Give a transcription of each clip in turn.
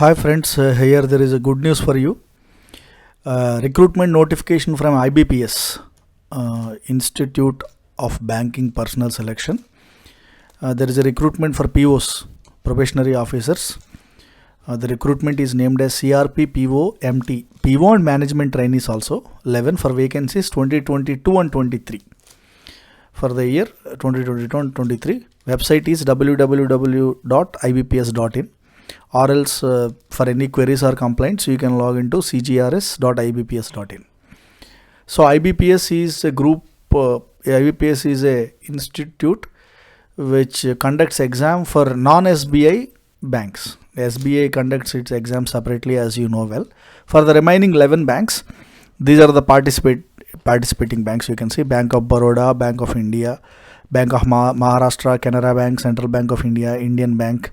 Hi friends, here there is a good news for you. Recruitment notification from IBPS, Institute of Banking Personnel Selection. There is a recruitment for POs, probationary officers. The recruitment is named as CRP PO MT. PO and management trainees also, 11 for vacancies 2022 and 23. For the year 2022 and 23, website is www.ibps.in. or else for any queries or complaints you can log into cgrs.ibps.in. So IBPS is a group, IBPS is a institute which conducts exam for non-SBI banks. SBI conducts its exam separately, as you know well. For the remaining 11 banks, these are the participating banks. You can see Bank of Baroda, Bank of India, Bank of Maharashtra, Canara Bank, Central Bank of India, Indian Bank,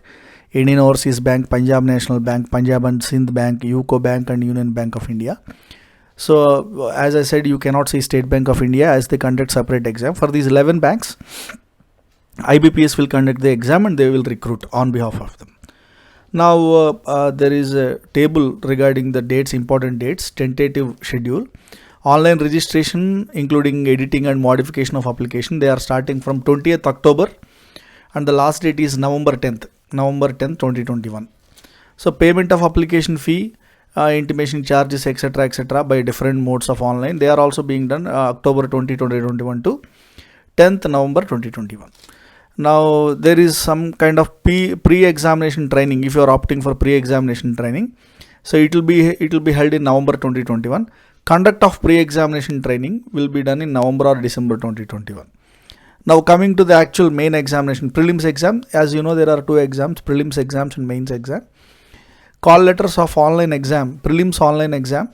Indian Overseas Bank, Punjab National Bank, Punjab and Sindh Bank, UCO Bank and Union Bank of India. So as I said, you cannot see State Bank of India as they conduct separate exam. For these 11 banks, IBPS will conduct the exam and they will recruit on behalf of them. Now there is a table regarding the dates, important dates, tentative schedule. Online registration including editing and modification of application, they are starting from 20th October and the last date is November 10th, 2021. So payment of application fee, intimation charges, etc. by different modes of online, they are also being done October 2021 to 10th November 2021. Now there is some kind of pre-examination training if you are opting for pre-examination training. So it will be held in November 2021. Conduct of pre-examination training will be done in November or December 2021. Now coming to the actual main examination, prelims exam, as you know there are two exams, prelims exams and mains exam. Call letters of online exam, prelims online exam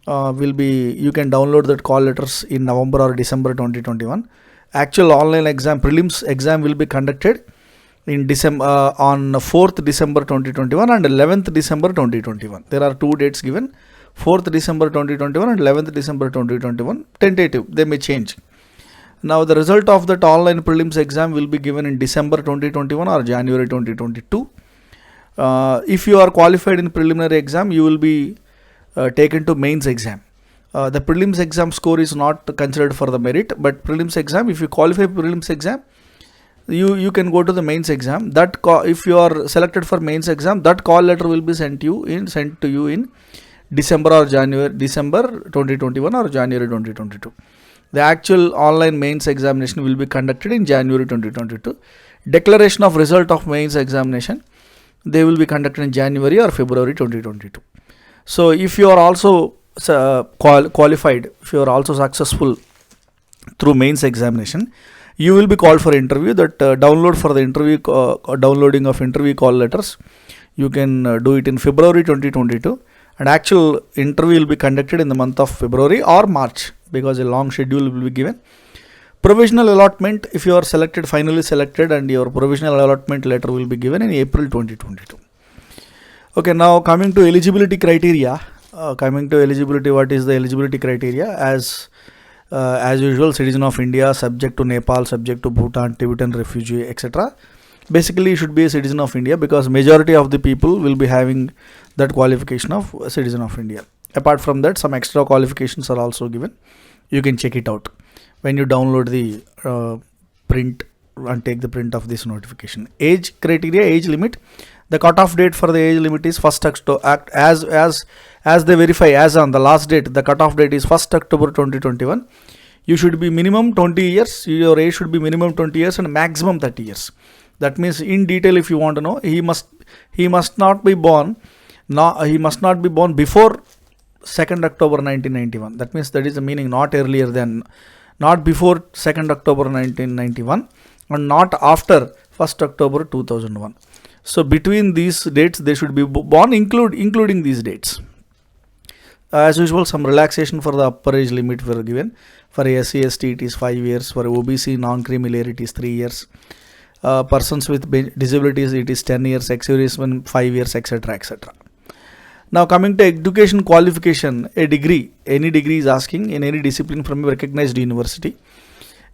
you can download that call letters in November or December 2021. Actual online exam, prelims exam will be conducted in December on 4th December 2021 and 11th December 2021. There are two dates given, 4th December 2021 and 11th December 2021, tentative, they may change. Now the result of that online prelims exam will be given in December 2021 or January 2022. If you are qualified in preliminary exam, you will be taken to mains exam. The prelims exam score is not considered for the merit, but prelims exam, if you qualify prelims exam, you can go to the mains exam. That if you are selected for mains exam, that call letter will be sent to you in December 2021 or January 2022. The actual online mains examination will be conducted in January 2022. Declaration of result of mains examination, they will be conducted in January or February 2022. So if you are also qualified, if you are also successful through mains examination, you will be called for interview. That download for the interview, downloading of interview call letters, you can do it in February 2022. And actual interview will be conducted in the month of February or March, because a long schedule will be given. Provisional allotment, if you are selected, finally selected, and your provisional allotment letter will be given in April 2022. Okay, now coming to eligibility criteria. What is the eligibility criteria? As usual, citizen of India, subject to Nepal, subject to Bhutan, Tibetan refugee, etc. Basically you should be a citizen of India, because majority of the people will be having that qualification of a citizen of India. Apart from that, some extra qualifications are also given. You can check it out when you download the print and take the print of this notification. Age criteria, age limit. The cutoff date for the age limit is 1st October. As they verify, as on the last date, the cutoff date is 1st October 2021. You should be minimum 20 years. Your age should be minimum 20 years and maximum 30 years. That means in detail, if you want to know, he must not be born. He must not be born before 2nd October 1991. That means that is the meaning, not earlier than, not before 2nd October 1991 and not after 1st October 2001. So between these dates, they should be born, including these dates. As usual, some relaxation for the upper age limit were given. For SC, ST, it is 5 years. For OBC, non-creamy layer, it is 3 years. Persons with disabilities, it is 10 years. Ex-servicemen, 5 years, etc. Now coming to education qualification, a degree, any degree is asking in any discipline from a recognized university.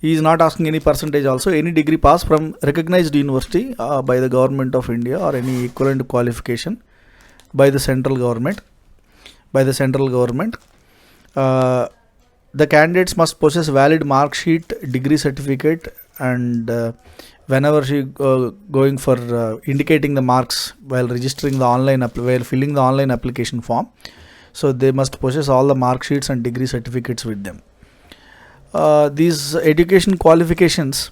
He is not asking any percentage also. Any degree passed from recognized university by the government of India or any equivalent qualification by the central government. The candidates must possess valid mark sheet, degree certificate, and whenever she going for indicating the marks while registering the online while filling the online application form, so they must possess all the mark sheets and degree certificates with them. These education qualifications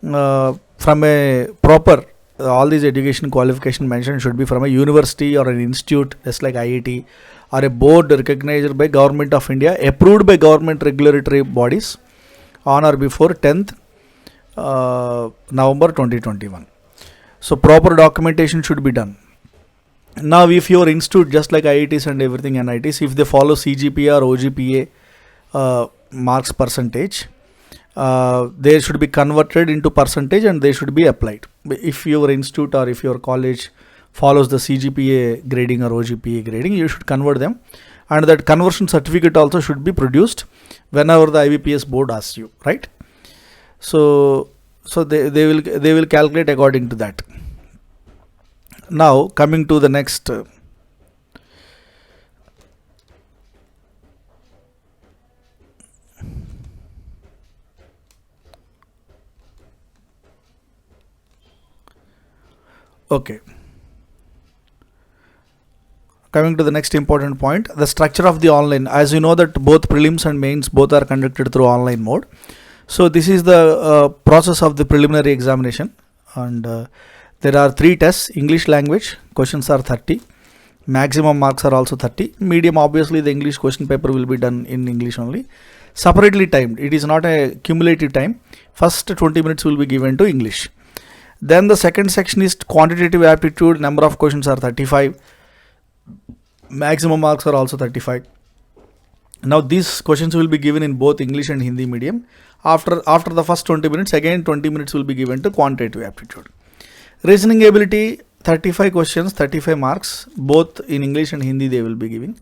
from a proper all these education qualification mentioned should be from a university or an institute, just like IIT, or a board recognized by Government of India, approved by government regulatory bodies on or before 10th November 2021. So proper documentation should be done. Now if your institute, just like IITs and everything NITs, if they follow CGPA or OGPA marks percentage, they should be converted into percentage and they should be applied. If your institute or if your college follows the CGPA grading or OGPA grading, you should convert them, and that conversion certificate also should be produced whenever the IBPS board asks you, right? So they will calculate according to that. Now coming to the next okay. Coming to the next important point, the structure of the online. As you know that both prelims and mains both are conducted through online mode. So this is the process of the preliminary examination, and there are 3 tests. English language questions are 30, maximum marks are also 30. Medium, obviously the English question paper will be done in English only, separately timed. It is not a cumulative time. First 20 minutes will be given to English. Then the second section is quantitative aptitude. Number of questions are 35. Maximum marks are also 35. Now these questions will be given in both English and Hindi medium. After the first 20 minutes, again 20 minutes will be given to quantitative aptitude. Reasoning ability, 35 questions, 35 marks, both in English and Hindi they will be giving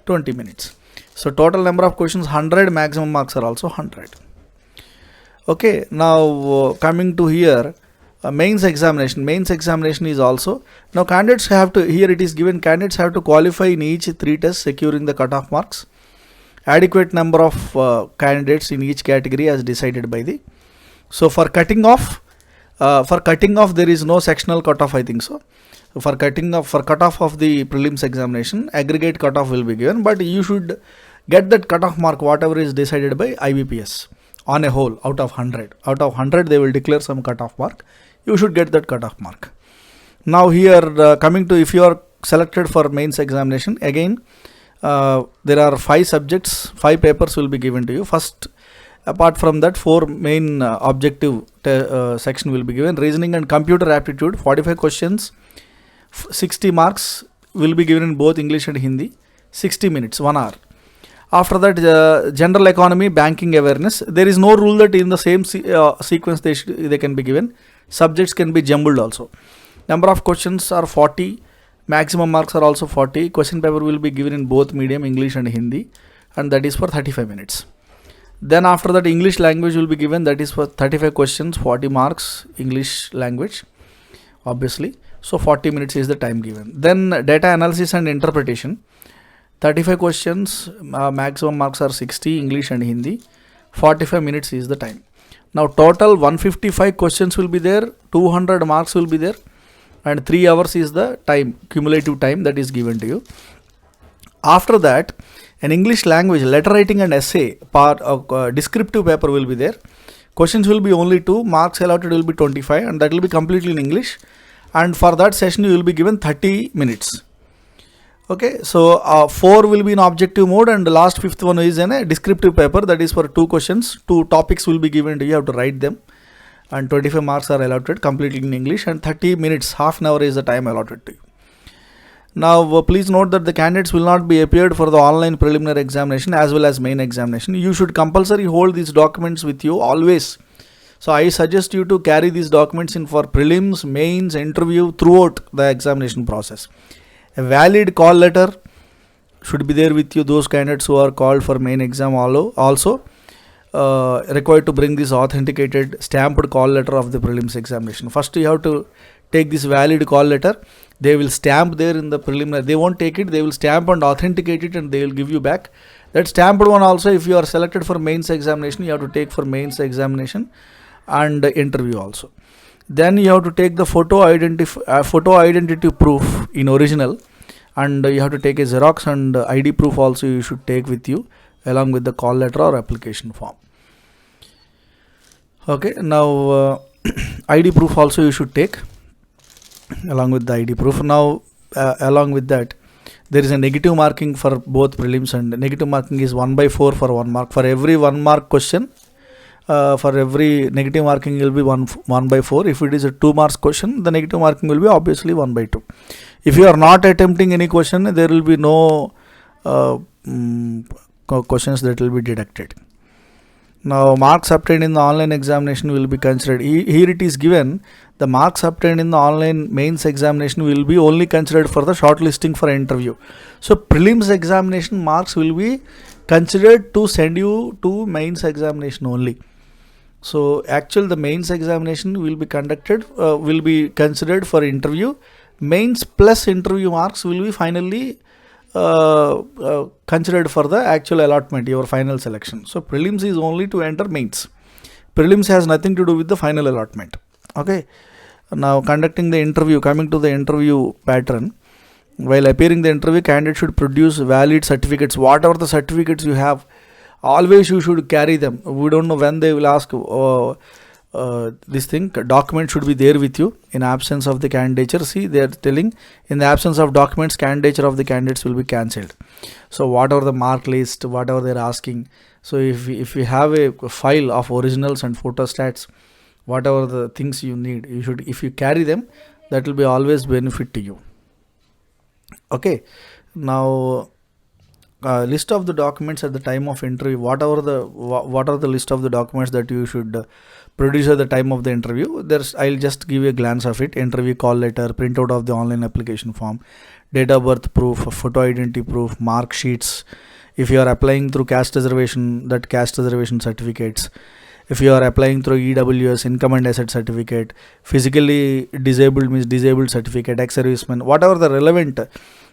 20 minutes. So total number of questions 100, maximum marks are also 100. Okay, now coming to here, mains examination is also, now candidates have to, here it is given, candidates have to qualify in each 3 tests securing the cutoff marks. Adequate number of candidates in each category as decided by the, so for cutting off there is no sectional cutoff, I think so. For cutoff of the prelims examination, aggregate cutoff will be given, but you should get that cutoff mark whatever is decided by IBPS on a whole. Out of 100 they will declare some cutoff mark. You should get that cutoff mark. Now here coming to, if you are selected for mains examination, again there are 5 subjects, 5 papers will be given to you. First, apart from that, 4 main objective section will be given. Reasoning and computer aptitude, 45 questions, 60 marks will be given in both English and Hindi, 60 minutes, 1 hour. After that, general economy, banking awareness. There is no rule that in the same sequence they can be given. Subjects can be jumbled also. Number of questions are 40. Maximum marks are also 40. Question paper will be given in both medium, English and Hindi, and that is for 35 minutes. Then after that, English language will be given, that is for 35 questions, 40 marks, English language, obviously. So 40 minutes is the time given. Then data analysis and interpretation, 35 questions, maximum marks are 60, English and Hindi, 45 minutes is the time. Now total 155 questions will be there, 200 marks will be there, and 3 hours is the time, cumulative time that is given to you. After that, an English language, letter writing and essay part of descriptive paper will be there. Questions will be only 2, marks allotted will be 25, and that will be completely in English. And for that session you will be given 30 minutes. Okay, so 4 will be in objective mode, and the last 5th one is in a descriptive paper, that is for 2 questions, 2 topics will be given to you, have to write them, and 25 marks are allotted completely in English, and 30 minutes, half an hour is the time allotted to you. Now please note that the candidates will not be appeared for the online preliminary examination as well as main examination. You should compulsory hold these documents with you always. So I suggest you to carry these documents in for prelims, mains, interview throughout the examination process. A valid call letter should be there with you. Those candidates who are called for main exam also required to bring this authenticated stamped call letter of the prelims examination. First you have to take this valid call letter. They will stamp there in the preliminary. They won't take it. They will stamp and authenticate it, and they will give you back. That stamped one also, if you are selected for mains examination, you have to take for mains examination and interview also. Then you have to take the photo identity proof in original, and you have to take a Xerox, and ID proof also you should take with you along with the call letter or application form. Okay, now ID proof also you should take along with the ID proof. Now along with that, there is a negative marking for both prelims, and negative marking is 1/4 for 1 mark. For every 1 mark question, for every negative marking will be 1/4. If it is a 2 marks question, the negative marking will be obviously 1/2. If you are not attempting any question, there will be no questions that will be deducted. Now marks obtained in the online examination will be considered. Here it is given, the marks obtained in the online mains examination will be only considered for the shortlisting for interview. So prelims examination marks will be considered to send you to mains examination only. So actual the mains examination will be conducted, will be considered for interview. Mains plus interview marks will be finally considered for the actual allotment, your final selection. So prelims is only to enter mains. Prelims has nothing to do with the final allotment. Okay. Now conducting the interview, coming to the interview pattern. While appearing the interview, candidate should produce valid certificates. Whatever the certificates you have, always you should carry them. We don't know when they will ask this thing. Document should be there with you in absence of the candidature. See, they are telling in the absence of documents, candidature of the candidates will be cancelled. So whatever the mark list, whatever they are asking. So if you have a file of originals and photostats, whatever the things you need, you should, if you carry them, that will be always benefit to you. Okay. Now list of the documents at the time of interview. What are the list of the documents that you should produce at the time of the interview? I'll just give you a glance of it. Interview call letter, printout of the online application form, date of birth proof, photo identity proof, mark sheets. If you are applying through caste reservation, that caste reservation certificates. If you are applying through EWS, income and asset certificate, physically disabled means disabled certificate, ex-serviceman, whatever the relevant.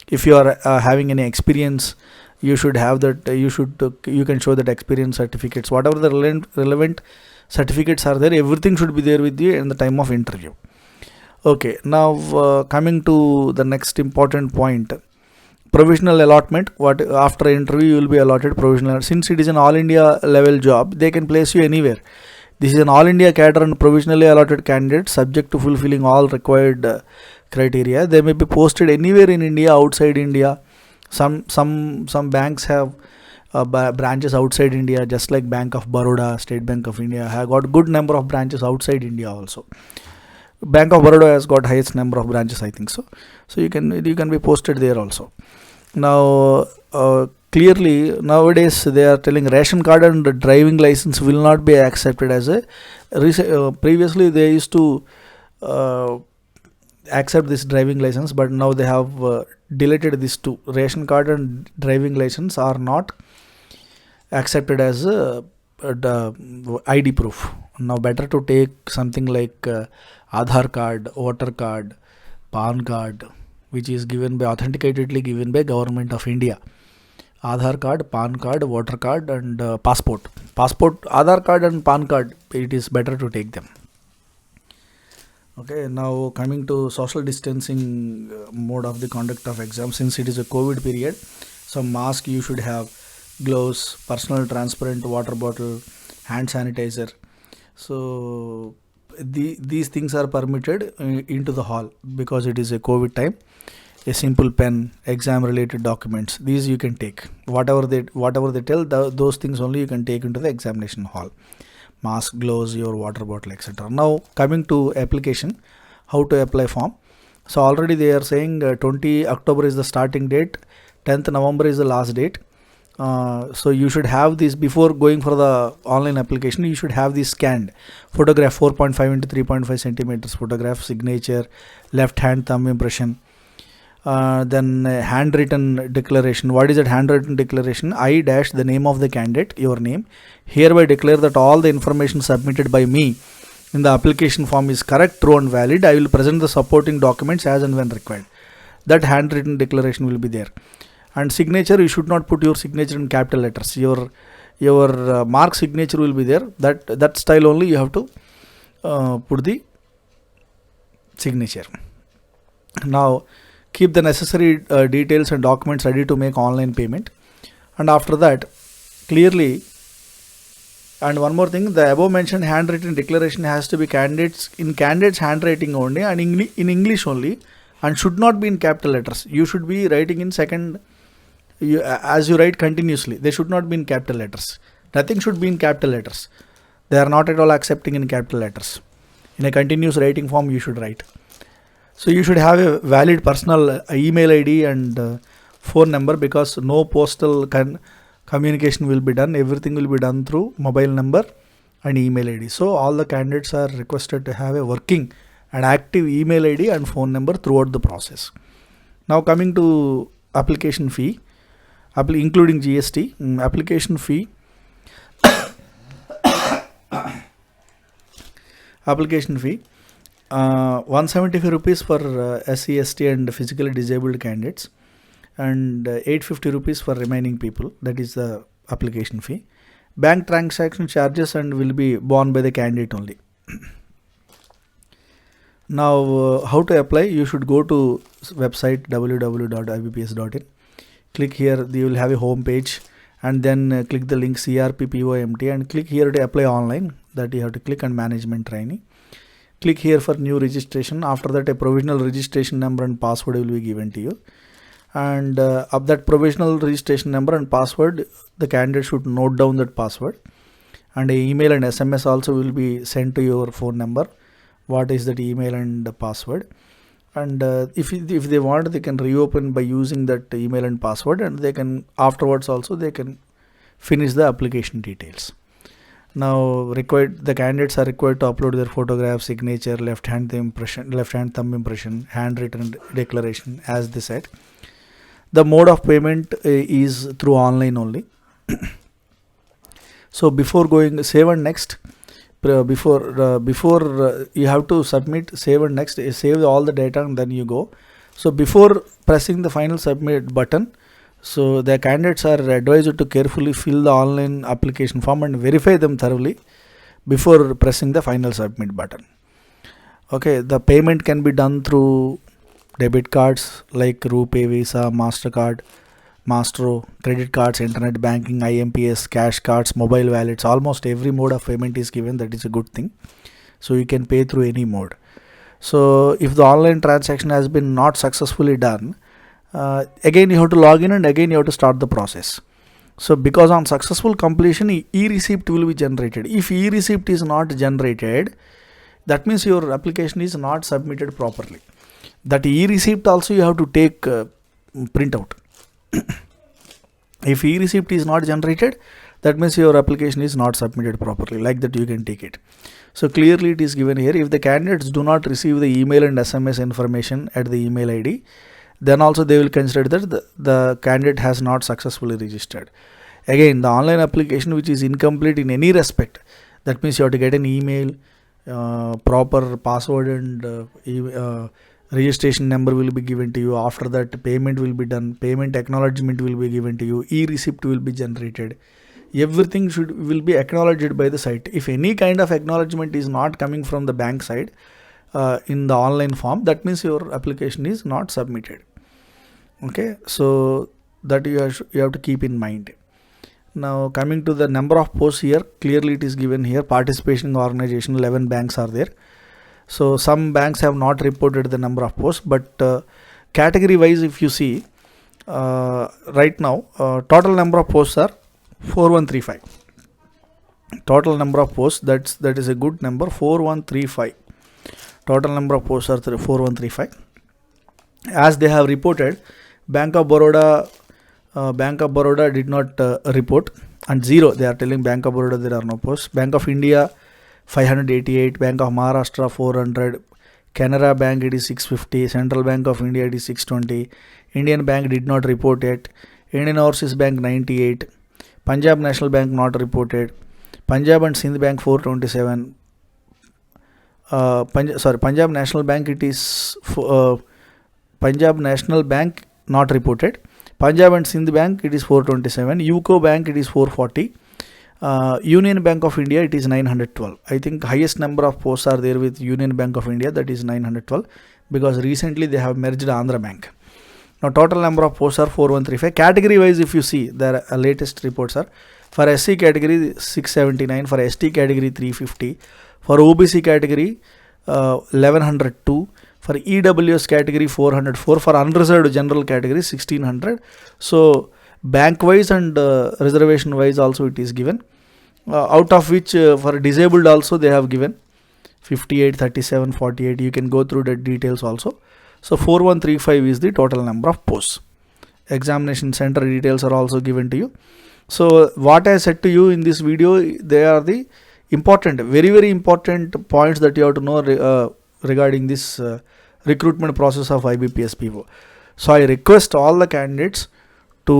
If you are having any experience, you should have that. You can show that experience certificates. Whatever the relevant certificates are there, everything should be there with you in the time of interview. Okay. Now coming to the next important point. Provisional allotment. What after interview you will be allotted provisional. Since it is an all India level job, they can place you anywhere. This is an all India cadre and provisionally allotted candidate subject to fulfilling all required criteria. They may be posted anywhere in India, outside India. Some banks have branches outside India, just like Bank of Baroda, State Bank of India have got good number of branches outside India also. Bank of Baroda has got highest number of branches, I think so. So you can be posted there also. Now clearly nowadays they are telling ration card and driving license will not be accepted as a previously they used to accept this driving license, but now they have deleted this too. Ration card and driving license are not accepted as a ID proof. Now better to take something like Aadhaar card, voter card, PAN card, which is authenticatedly given by Government of India. Aadhaar card, PAN card, voter card and passport. Aadhaar card and PAN card, it is better to take them. Okay, now coming to social distancing mode of the conduct of exam. Since it is a COVID period, some mask you should have, gloves, personal transparent water bottle, hand sanitizer. So these things are permitted into the hall because it is a COVID time. A simple pen, exam related documents, these you can take. Whatever they tell, those things only you can take into the examination hall. Mask, gloves, your water bottle, etc. Now coming to application, how to apply form. So already they are saying 20 October is the starting date, 10th November is the last date. So you should have this before going for the online application. You should have this scanned photograph, 4.5 into 3.5 centimeters photograph, signature, left hand thumb impression. Then handwritten declaration. What is that handwritten declaration? I dash the name of the candidate, your name. Hereby declare that all the information submitted by me in the application form is correct, true and valid. I will present the supporting documents as and when required. that handwritten declaration will be there. And signature, you should not put your signature in capital letters. Your mark signature will be there. That style only you have to put the signature. Now keep the necessary details and documents ready to make online payment. And after that, clearly, and one more thing, the above mentioned handwritten declaration has to be candidate's handwriting only, and in English only, and should not be in capital letters. You should be writing in second, as you write continuously. They should not be in capital letters. Nothing should be in capital letters. They are not at all accepting in capital letters. In a continuous writing form, you should write. So you should have a valid personal email ID and phone number, because no postal communication will be done. Everything will be done through mobile number and email ID. So all the candidates are requested to have a working and active email ID and phone number throughout the process. Now coming to application fee, including GST, application fee. Application fee 175 rupees for SC, ST and physically disabled candidates, and 850 rupees for remaining people. That is the application fee. Bank transaction charges and will be borne by the candidate only. Now how to apply? You should go to website www.ibps.in. click here, you will have a home page, and then click the link CRPPOMT and click here to apply online. That you have to click on management training. Click here for new registration. After that, a provisional registration number and password will be given to you, and of that provisional registration number and password, the candidate should note down that password, and an email and SMS also will be sent to your phone number. What is that email and the password? And if they want, they can reopen by using that email and password, and they can afterwards also they can finish the application details. Now the candidates are required to upload their photograph, signature, left hand thumb impression, handwritten declaration, as they said. The mode of payment is through online only. So before going save and next, before you have to submit save and next, save all the data and then you go. So before pressing the final submit button, so the candidates are advised to carefully fill the online application form and verify them thoroughly before pressing the final submit button. Okay, the payment can be done through debit cards like RuPay, Visa, MasterCard, Mastro, credit cards, internet banking, IMPS, cash cards, mobile wallets. Almost every mode of payment is given. That is a good thing. So you can pay through any mode. So if the online transaction has been not successfully done, again you have to log in and again you have to start the process. So because on successful completion, e-receipt will be generated. If e-receipt is not generated, that means your application is not submitted properly. That e-receipt also you have to take printout. If e-receipt is not generated, that means your application is not submitted properly. Like that you can take it. So clearly it is given here. If the candidates do not receive the email and SMS information at the email ID, then also they will consider that the candidate has not successfully registered. Again, the online application which is incomplete in any respect, that means you have to get an email, proper password and registration number will be given to you. After that, payment will be done, payment acknowledgement will be given to you, e-receipt will be generated. Everything will be acknowledged by the site. If any kind of acknowledgement is not coming from the bank side in the online form, that means your application is not submitted. Okay, so that you have to keep in mind. Now coming to the number of posts here, clearly it is given here. Participation organization, 11 banks are there. So some banks have not reported the number of posts, but category wise, if you see right now, total number of posts are 4135. Total number of posts, that is a good number, 4135. Total number of posts are 4135. As they have reported, Bank of Baroda did not report, and 0. They are telling Bank of Baroda there are no posts. Bank of India 588, Bank of Maharashtra 400, Canara Bank it is 650, Central Bank of India it is 620, Indian Bank did not report yet, Indian Overseas Bank 98, Punjab National Bank not reported, Punjab and Sindh Bank 427, Punjab National Bank it is Punjab National Bank not reported. Punjab and Sindh Bank, it is 427. UCO Bank, it is 440. Union Bank of India, it is 912. I think highest number of posts are there with Union Bank of India, that is 912, because recently they have merged Andhra Bank. Now total number of posts are 4135. Category wise, if you see, their latest reports are for SC category 679, for ST category 350, for OBC category 1102, for EWS category 404, for unreserved general category 1600. So bank wise and reservation wise also it is given. Out of which for disabled also they have given 58, 37, 48. You can go through the details also. So 4135 is the total number of posts. Examination center details are also given to you. So what I said to you in this video, they are the important, very very important points that you have to know regarding this recruitment process of IBPS PO. So I request all the candidates to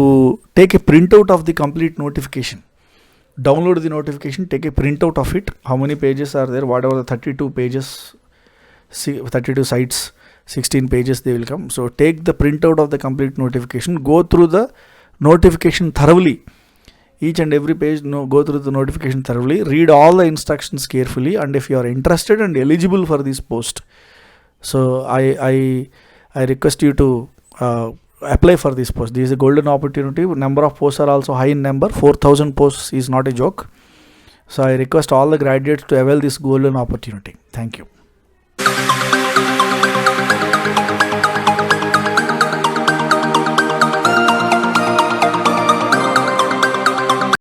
take a printout of the complete notification. Download the notification, take a printout of it. How many pages are there? Whatever the 32 pages, 32 sites, 16 pages they will come. So take the printout of the complete notification. Go through the notification thoroughly. Each and every page, go through the notification thoroughly. Read all the instructions carefully. And if you are interested and eligible for this post, so I request you to apply for this post. This is a golden opportunity. Number of posts are also high in number. 4,000 posts is not a joke. So I request all the graduates to avail this golden opportunity. Thank you.